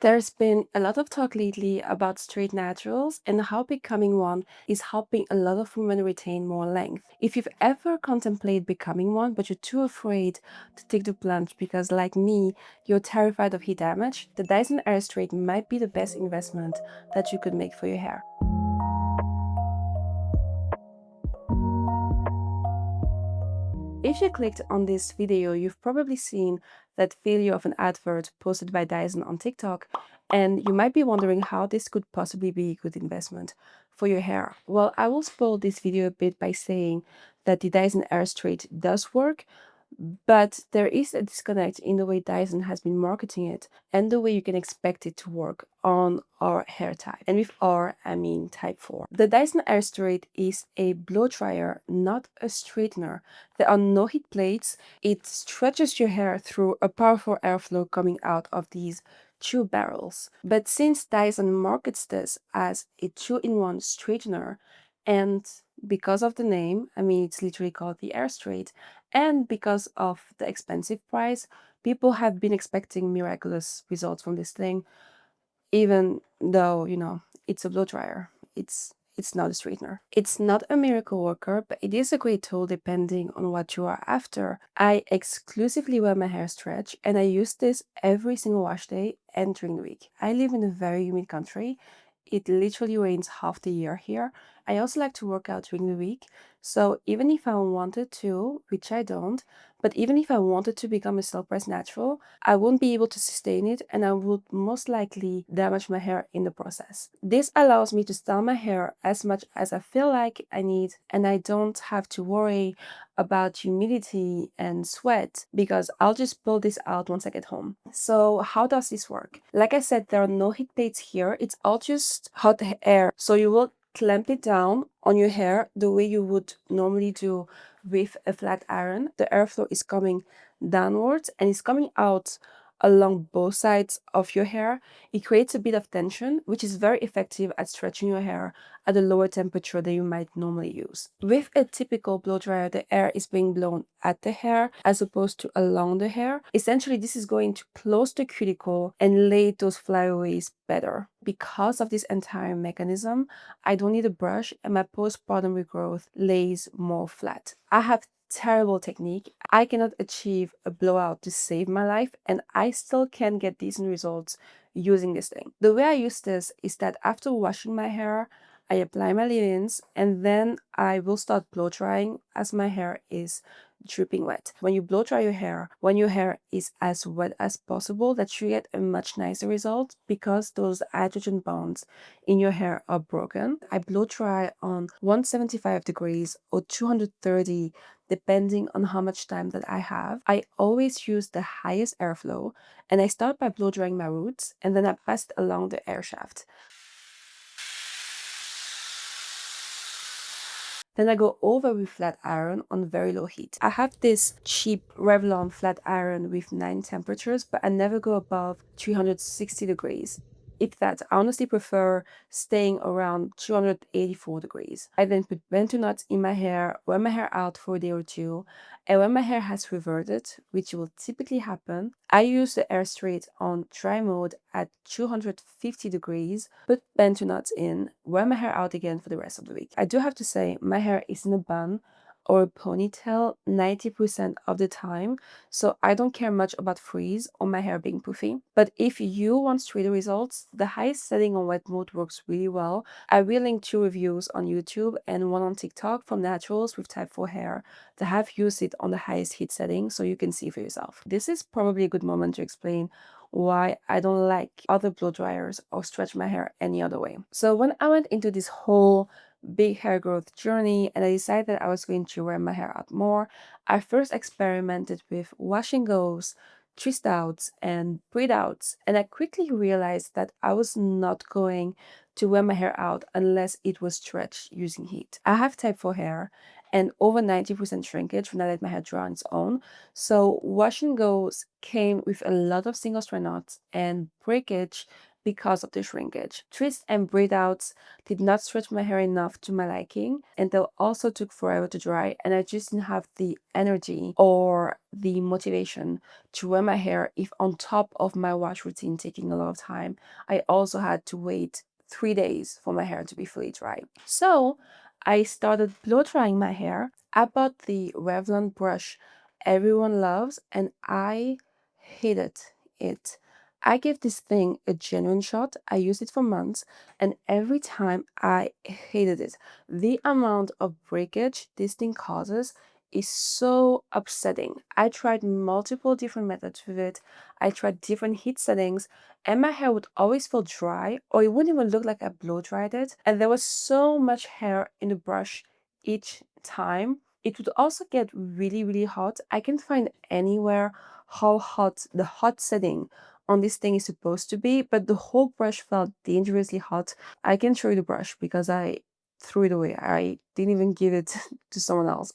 There's been a lot of talk lately about straight naturals and how becoming one is helping a lot of women retain more length. If you've ever contemplated becoming one, but you're too afraid to take the plunge because, like me, you're terrified of heat damage, the Dyson Airstrait might be the best investment that you could make for your hair. If you clicked on this video, you've probably seen that failure of an advert posted by Dyson on TikTok, and you might be wondering how this could possibly be a good investment for your hair. Well, I will spoil this video a bit by saying that the Dyson Airstrait does work, but there is a disconnect in the way Dyson has been marketing it and the way you can expect it to work on our hair type. And with R, I mean type 4. The Dyson Airstrait is a blow dryer, not a straightener. There are no heat plates. It stretches your hair through a powerful airflow coming out of these two barrels. But since Dyson markets this as a two-in-one straightener, and because of the name, I mean, it's literally called the Airstrait, and because of the expensive price, people have been expecting miraculous results from this thing, even though, it's a blow dryer. It's not a straightener. It's not a miracle worker, but it is a great tool depending on what you are after. I exclusively wear my hair stretch, and I use this every single wash day and during the week. I live in a very humid country. It literally rains half the year here. I also like to work out during the week. So even if I wanted to, which I don't, but even if I wanted to become a self-pressed natural, I won't be able to sustain it, and I would most likely damage my hair in the process. This allows me to style my hair as much as I feel like I need, and I don't have to worry about humidity and sweat because I'll just pull this out once I get home. So how does this work? Like I said, there are no heat plates here. It's all just hot air. So you will clamp it down on your hair the way you would normally do with a flat iron. The airflow is coming downwards and it's coming out along both sides of your hair. It creates a bit of tension, which is very effective at stretching your hair at a lower temperature than you might normally use. With a typical blow dryer, the air is being blown at the hair as opposed to along the hair. Essentially, this is going to close the cuticle and lay those flyaways better. Because of this entire mechanism, I don't need a brush and my postpartum regrowth lays more flat. I have terrible technique. I cannot achieve a blowout to save my life, and I still can get decent results using this thing. The way I use this is that after washing my hair, I apply my leave-ins and then I will start blow drying as my hair is dripping wet. When you blow dry your hair, when your hair is as wet as possible, that you get a much nicer result because those hydrogen bonds in your hair are broken. I blow dry on 175 degrees or 230 depending on how much time that I have. I always use the highest airflow, and I start by blow drying my roots and then I pass it along the air shaft. Then I go over with flat iron on very low heat. I have this cheap Revlon flat iron with 9 temperatures, but I never go above 360 degrees. If that, I honestly prefer staying around 284 degrees. I then put bento nuts in my hair, wear my hair out for a day or two, and when my hair has reverted, which will typically happen, I use the Airstrait on dry mode at 250 degrees, put bento nuts in, wear my hair out again for the rest of the week. I do have to say, my hair is in a bun or a ponytail 90% of the time, so I don't care much about frizz or my hair being poofy. But if you want straighter results, the highest setting on wet mode works really well. I will link 2 reviews on YouTube and one on TikTok from naturals with type 4 hair that have used it on the highest heat setting, so you can see for yourself. This is probably a good moment to explain why I don't like other blow dryers or stretch my hair any other way. So when I went into this whole big hair growth journey and I decided that I was going to wear my hair out more, I first experimented with wash and goes, twist outs, and braid outs, and I quickly realized that I was not going to wear my hair out unless it was stretched using heat. I have type 4 hair and over 90% shrinkage when I let my hair dry on its own, so wash and goes came with a lot of single strand knots and breakage because of the shrinkage. Twists and braid outs did not stretch my hair enough to my liking, and they also took forever to dry, and I just didn't have the energy or the motivation to wear my hair if on top of my wash routine taking a lot of time, I also had to wait 3 days for my hair to be fully dry. So I started blow drying my hair. I bought the Revlon brush everyone loves, and I hated it. I gave this thing a genuine shot. I used it for months, and every time I hated it. The amount of breakage this thing causes is so upsetting. I tried multiple different methods with it. I tried different heat settings, and my hair would always feel dry, or it wouldn't even look like I blow dried it. And there was so much hair in the brush each time. It would also get really, really hot. I can't find anywhere how hot the hot setting on this thing is supposed to be, but the whole brush felt dangerously hot. I can show you the brush because I threw it away. I didn't even give it to someone else.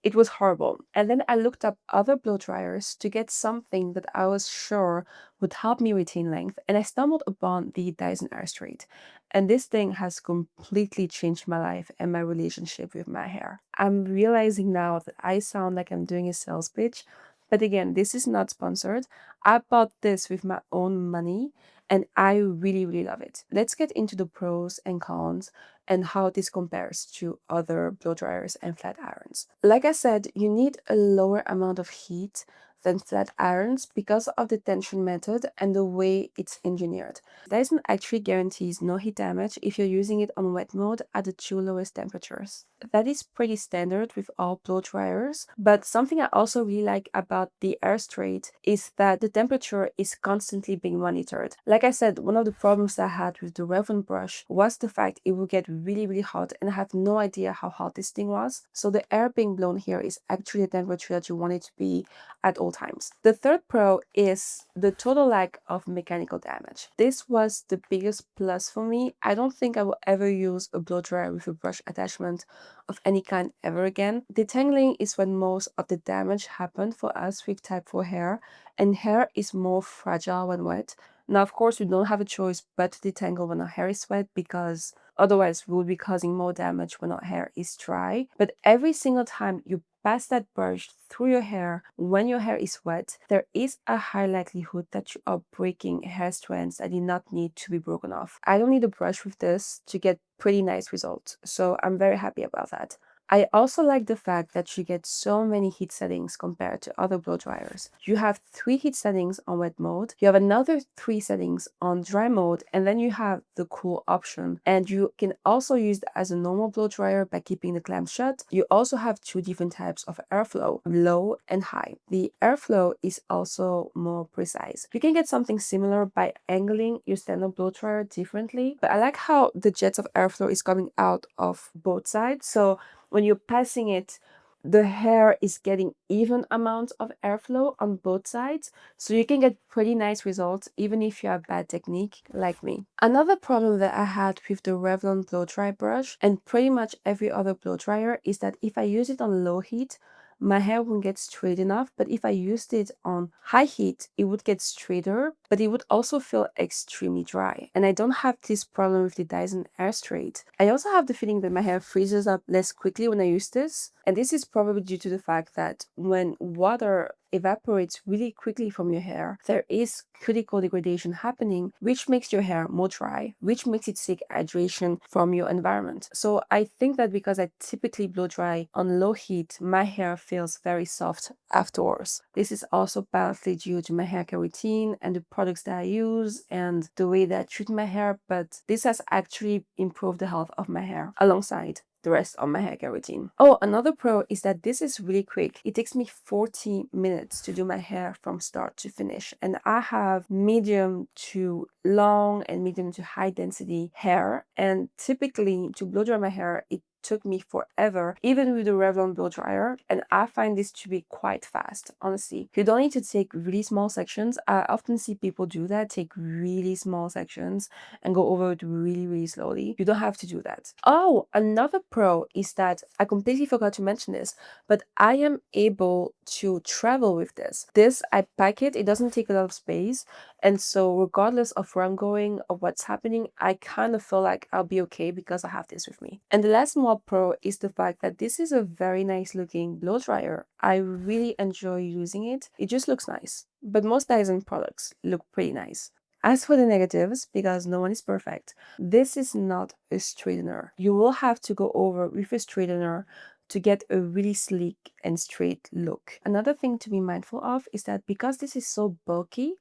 It was horrible. And then I looked up other blow dryers to get something that I was sure would help me retain length, and I stumbled upon the Dyson Airstrait. And this thing has completely changed my life and my relationship with my hair. I'm realizing now that I sound like I'm doing a sales pitch, but again, this is not sponsored. I bought this with my own money, and I really, really love it. Let's get into the pros and cons and how this compares to other blow dryers and flat irons. Like I said, you need a lower amount of heat than flat irons because of the tension method and the way it's engineered. Dyson actually guarantees no heat damage if you're using it on wet mode at the two lowest temperatures. That is pretty standard with all blow dryers, but something I also really like about the Airstrait is that the temperature is constantly being monitored. Like I said, one of the problems I had with the Revlon brush was the fact it would get really, really hot, and I have no idea how hot this thing was. So the air being blown here is actually the temperature that you want it to be at all times. The third pro is the total lack of mechanical damage. This was the biggest plus for me. I don't think I will ever use a blow dryer with a brush attachment of any kind ever again. Detangling is when most of the damage happened for us with type 4 hair, and hair is more fragile when wet. Now, of course, we don't have a choice but to detangle when our hair is wet because otherwise we will be causing more damage when our hair is dry. But every single time you pass that brush through your hair when your hair is wet, there is a high likelihood that you are breaking hair strands that did not need to be broken off. I don't need a brush with this to get pretty nice results, so I'm very happy about that. I also like the fact that you get so many heat settings compared to other blow dryers. You have 3 heat settings on wet mode, you have another 3 settings on dry mode, and then you have the cool option. And you can also use it as a normal blow dryer by keeping the clamp shut. You also have 2 different types of airflow, low and high. The airflow is also more precise. You can get something similar by angling your standard blow dryer differently, but I like how the jets of airflow is coming out of both sides. So when you're passing it, the hair is getting even amounts of airflow on both sides, so you can get pretty nice results even if you have bad technique like me. Another problem that I had with the Revlon blow dry brush and pretty much every other blow dryer is that if I use it on low heat, my hair wouldn't get straight enough, but if I used it on high heat, it would get straighter, but it would also feel extremely dry. And I don't have this problem with the Dyson Airstrait. I also have the feeling that my hair freezes up less quickly when I use this, and this is probably due to the fact that when water evaporates really quickly from your hair, there is critical degradation happening, which makes your hair more dry, which makes it seek hydration from your environment. So I think that because I typically blow dry on low heat, my hair feels very soft afterwards. This is also partly due to my haircare routine and the products that I use and the way that I treat my hair, but this has actually improved the health of my hair alongside the rest of my haircare routine. Oh, another pro is that this is really quick. It takes me 40 minutes to do my hair from start to finish, and I have medium to long and medium to high density hair, and typically to blow dry my hair it took me forever, even with the Revlon blow dryer, and I find this to be quite fast, honestly. You don't need to take really small sections. I often see people do that, take really small sections and go over it really, really slowly. You don't have to do that. Oh, another pro is that I completely forgot to mention this, but I am able to travel with this. I pack it, it doesn't take a lot of space, And so regardless of where I'm going or what's happening, I kind of feel like I'll be okay because I have this with me. And the last small pro is the fact that this is a very nice looking blow dryer. I really enjoy using it. It just looks nice. But most Dyson products look pretty nice. As for the negatives, because no one is perfect, this is not a straightener. You will have to go over with a straightener to get a really sleek and straight look. Another thing to be mindful of is that because this is so bulky,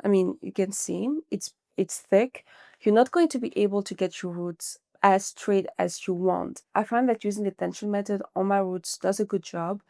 I mean, you can see it's thick. You're not going to be able to get your roots as straight as you want. I find that using the tension method on my roots does a good job.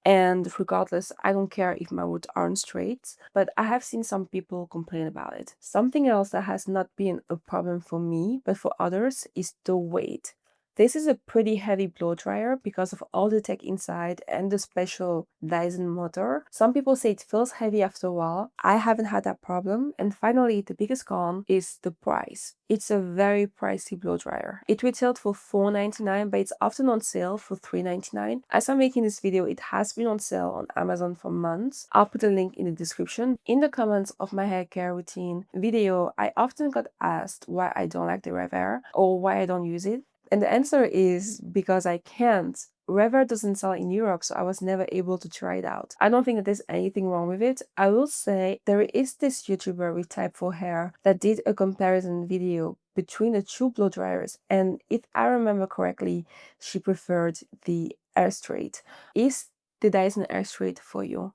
And regardless, I don't care if my roots aren't straight, but I have seen some people complain about it. Something else that has not been a problem for me, but for others, is the weight. This is a pretty heavy blow dryer because of all the tech inside and the special Dyson motor. Some people say it feels heavy after a while. I haven't had that problem. And finally, the biggest con is the price. It's a very pricey blow dryer. It retailed for $4.99, but it's often on sale for $3.99. As I'm making this video, it has been on sale on Amazon for months. I'll put a link in the description. In the comments of my hair care routine video, I often got asked why I don't like the RevAir or why I don't use it. And the answer is because I can't. RevAir doesn't sell in Europe, so I was never able to try it out. I don't think that there's anything wrong with it. I will say there is this YouTuber with Type 4 Hair that did a comparison video between the two blow dryers, and if I remember correctly, she preferred the Airstrait. Is the Dyson Airstrait for you?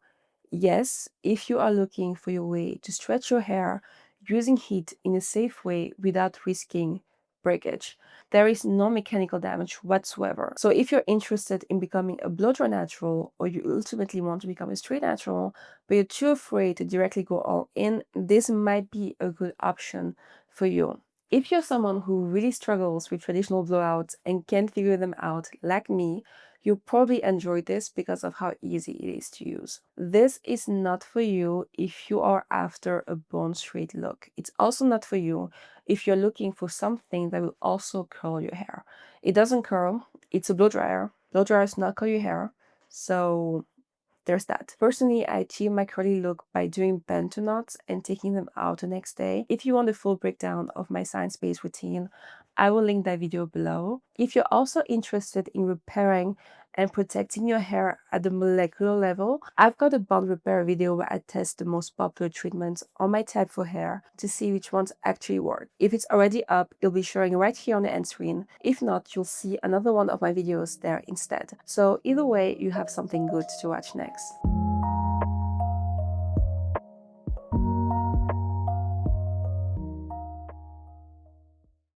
Yes, if you are looking for your way to stretch your hair using heat in a safe way without risking breakage. There is no mechanical damage whatsoever. So if you're interested in becoming a blow dry natural, or you ultimately want to become a straight natural, but you're too afraid to directly go all in, this might be a good option for you. If you're someone who really struggles with traditional blowouts and can't figure them out like me, you'll probably enjoy this because of how easy it is to use. This is not for you if you are after a bone straight look. It's also not for you if you're looking for something that will also curl your hair. It doesn't curl, it's a blow dryer. Blow dryers not curl your hair, so there's that. Personally, I achieve my curly look by doing bento knots and taking them out the next day. If you want a full breakdown of my science-based routine, I will link that video below. If you're also interested in repairing and protecting your hair at the molecular level, I've got a bond repair video where I test the most popular treatments on my Type 4 hair to see which ones actually work. If it's already up, it'll be showing right here on the end screen. If not, you'll see another one of my videos there instead. So either way, you have something good to watch next.